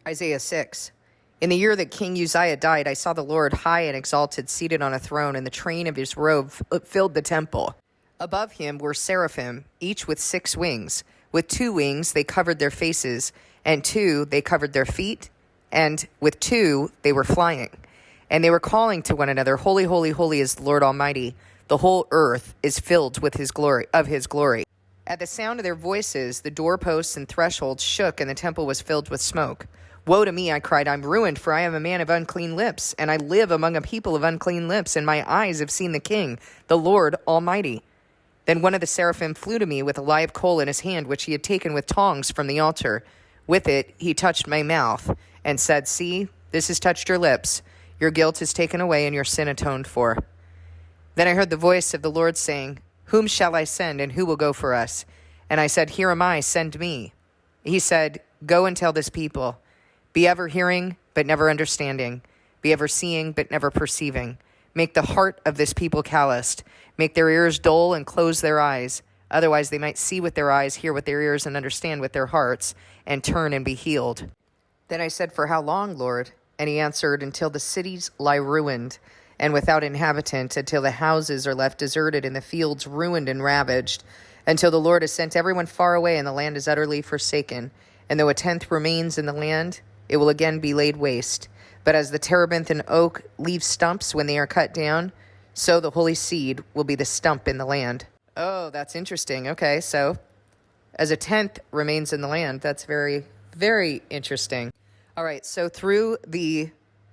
Isaiah 6. In the year that King Uzziah died, I saw the Lord high and exalted, seated on a throne, and the train of his robe filled the temple. Above him were seraphim, each with 6 wings. With 2 wings they covered their faces, and 2 they covered their feet, and with 2 they were flying. And they were calling to one another, Holy, holy, holy is the Lord Almighty. The whole earth is filled with his glory. At the sound of their voices, the doorposts and thresholds shook, and the temple was filled with smoke. Woe to me, I cried, I'm ruined, for I am a man of unclean lips, and I live among a people of unclean lips, and my eyes have seen the King, the Lord Almighty. Then one of the seraphim flew to me with a live coal in his hand, which he had taken with tongs from the altar. With it he touched my mouth, and said, See, this has touched your lips. Your guilt is taken away, and your sin atoned for. Then I heard the voice of the Lord saying, Whom shall I send, and who will go for us? And I said, Here am I, send me. He said, Go and tell this people, be ever hearing, but never understanding. Be ever seeing, but never perceiving. Make the heart of this people calloused. Make their ears dull and close their eyes. Otherwise they might see with their eyes, hear with their ears, and understand with their hearts, and turn and be healed. Then I said, For how long, Lord? And he answered, Until the cities lie ruined and without inhabitant, until the houses are left deserted and the fields ruined and ravaged, until the Lord has sent everyone far away and the land is utterly forsaken. And though a tenth remains in the land, it will again be laid waste. But as the terebinth and oak leave stumps when they are cut down, so the holy seed will be the stump in the land. Oh, that's interesting. Okay, so as a tenth remains in the land, that's very, very interesting. All right, so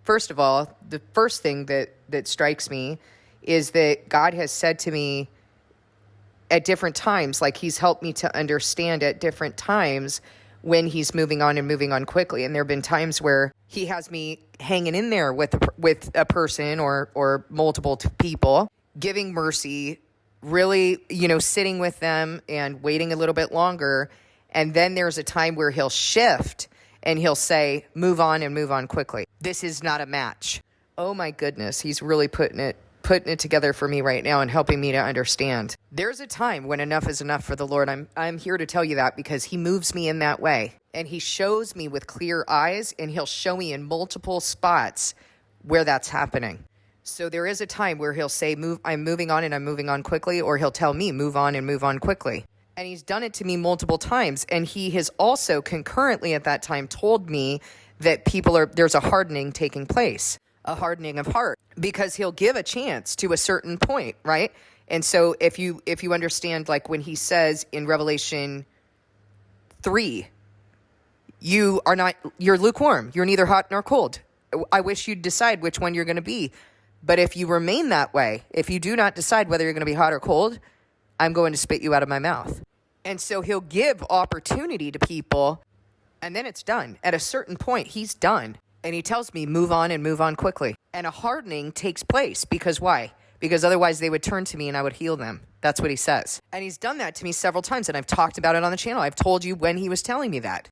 first of all, the first thing that strikes me is that God has said to me at different times, like he's helped me to understand at different times when he's moving on and moving on quickly. And there have been times where he has me hanging in there with a person or multiple people, giving mercy, really, sitting with them and waiting a little bit longer. And then there's a time where he'll shift and he'll say, move on and move on quickly. This is not a match. Oh my goodness, he's really putting it together for me right now and helping me to understand. There's a time when enough is enough for the Lord. I'm here to tell you that because he moves me in that way. And he shows me with clear eyes, and he'll show me in multiple spots where that's happening. So there is a time where he'll say, I'm moving on and I'm moving on quickly, or he'll tell me, move on and move on quickly. And he's done it to me multiple times. And he has also concurrently at that time told me that there's a hardening taking place, a hardening of heart, because he'll give a chance to a certain point, right? And so if you understand, like when he says in Revelation 3, you're lukewarm, you're neither hot nor cold. I wish you'd decide which one you're going to be. But if you remain that way, if you do not decide whether you're going to be hot or cold, I'm going to spit you out of my mouth. And so he'll give opportunity to people, and then it's done. At a certain point, he's done. And he tells me, move on and move on quickly. And a hardening takes place. Because why? Because otherwise they would turn to me and I would heal them. That's what he says. And he's done that to me several times. And I've talked about it on the channel. I've told you when he was telling me that.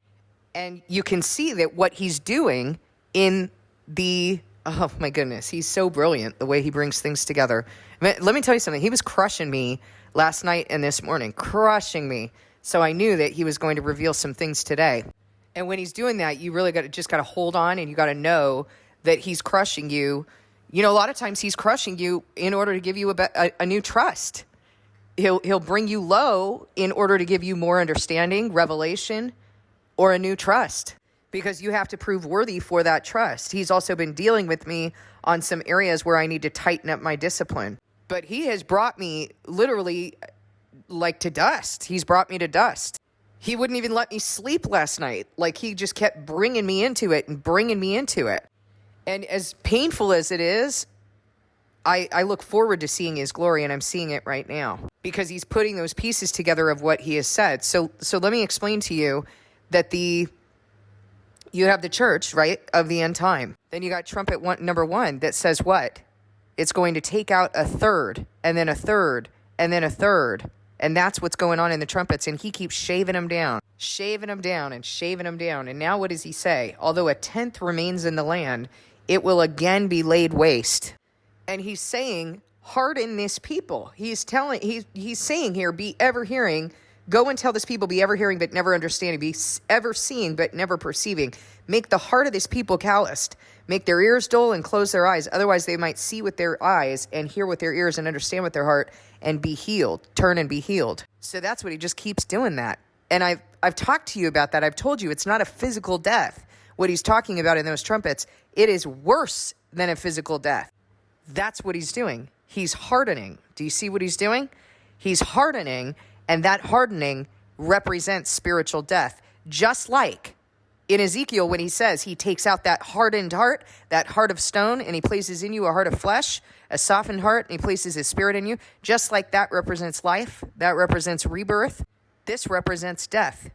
And you can see that what he's doing oh my goodness, he's so brilliant, the way he brings things together. Let me tell you something. He was crushing me last night and this morning, crushing me. So I knew that he was going to reveal some things today. And when he's doing that, you really got to hold on, and you got to know that he's crushing you. A lot of times he's crushing you in order to give you a new trust. He'll bring you low in order to give you more understanding, revelation, or a new trust, because you have to prove worthy for that trust. He's also been dealing with me on some areas where I need to tighten up my discipline. But he has brought me literally like to dust. He's brought me to dust. He wouldn't even let me sleep last night. Like he just kept bringing me into it. And as painful as it is, I look forward to seeing his glory, and I'm seeing it right now because he's putting those pieces together of what he has said. So let me explain to you that you have the church, right, of the end time. Then you got trumpet number 1 that says what? It's going to take out a third, and then a third, and then a third. And that's what's going on in the trumpets. And he keeps shaving them down. And now what does he say? Although a tenth remains in the land, it will again be laid waste. And he's saying, harden this people. He's saying here, be ever hearing, Go and tell this people, be ever hearing but never understanding, be ever seeing but never perceiving. Make the heart of this people calloused. Make their ears dull and close their eyes. Otherwise they might see with their eyes and hear with their ears and understand with their heart and be healed. Turn and be healed. So that's what he just keeps doing that. And I've talked to you about that. I've told you it's not a physical death. What he's talking about in those trumpets, it is worse than a physical death. That's what he's doing. He's hardening. Do you see what he's doing? He's hardening, and that hardening represents spiritual death. Just like in Ezekiel, when he says he takes out that hardened heart, that heart of stone, and he places in you a heart of flesh, a softened heart, and he places his spirit in you. Just like that represents life, that represents rebirth. This represents death.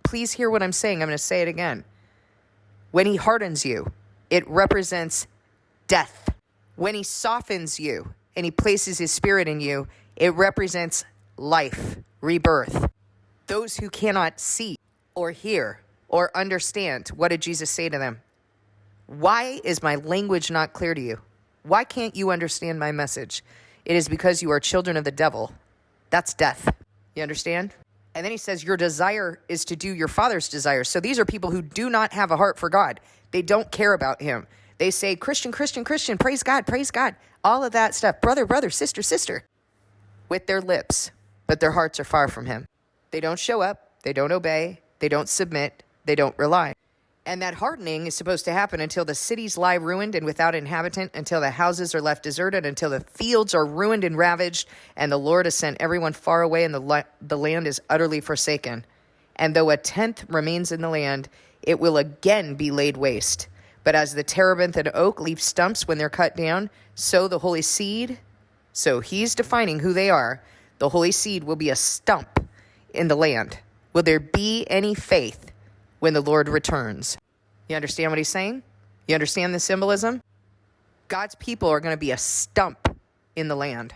Please hear what I'm saying. I'm going to say it again. When he hardens you, it represents death. When he softens you and he places his spirit in you, it represents life, rebirth. Those who cannot see or hear or understand, what did Jesus say to them? Why is my language not clear to you? Why can't you understand my message? It is because you are children of the devil. That's death. You understand? And then he says, your desire is to do your father's desire. So these are people who do not have a heart for God. They don't care about him. They say, Christian, Christian, Christian, praise God, all of that stuff, brother, brother, sister, sister, with their lips, but their hearts are far from him. They don't show up, they don't obey, they don't submit, they don't rely. And that hardening is supposed to happen until the cities lie ruined and without inhabitant, until the houses are left deserted, until the fields are ruined and ravaged, and the Lord has sent everyone far away, and the land is utterly forsaken. And though a tenth remains in the land, it will again be laid waste. But as the terebinth and oak leave stumps when they're cut down, so the holy seed, so he's defining who they are, the holy seed will be a stump in the land. Will there be any faith when the Lord returns? You understand what he's saying? You understand the symbolism? God's people are going to be a stump in the land.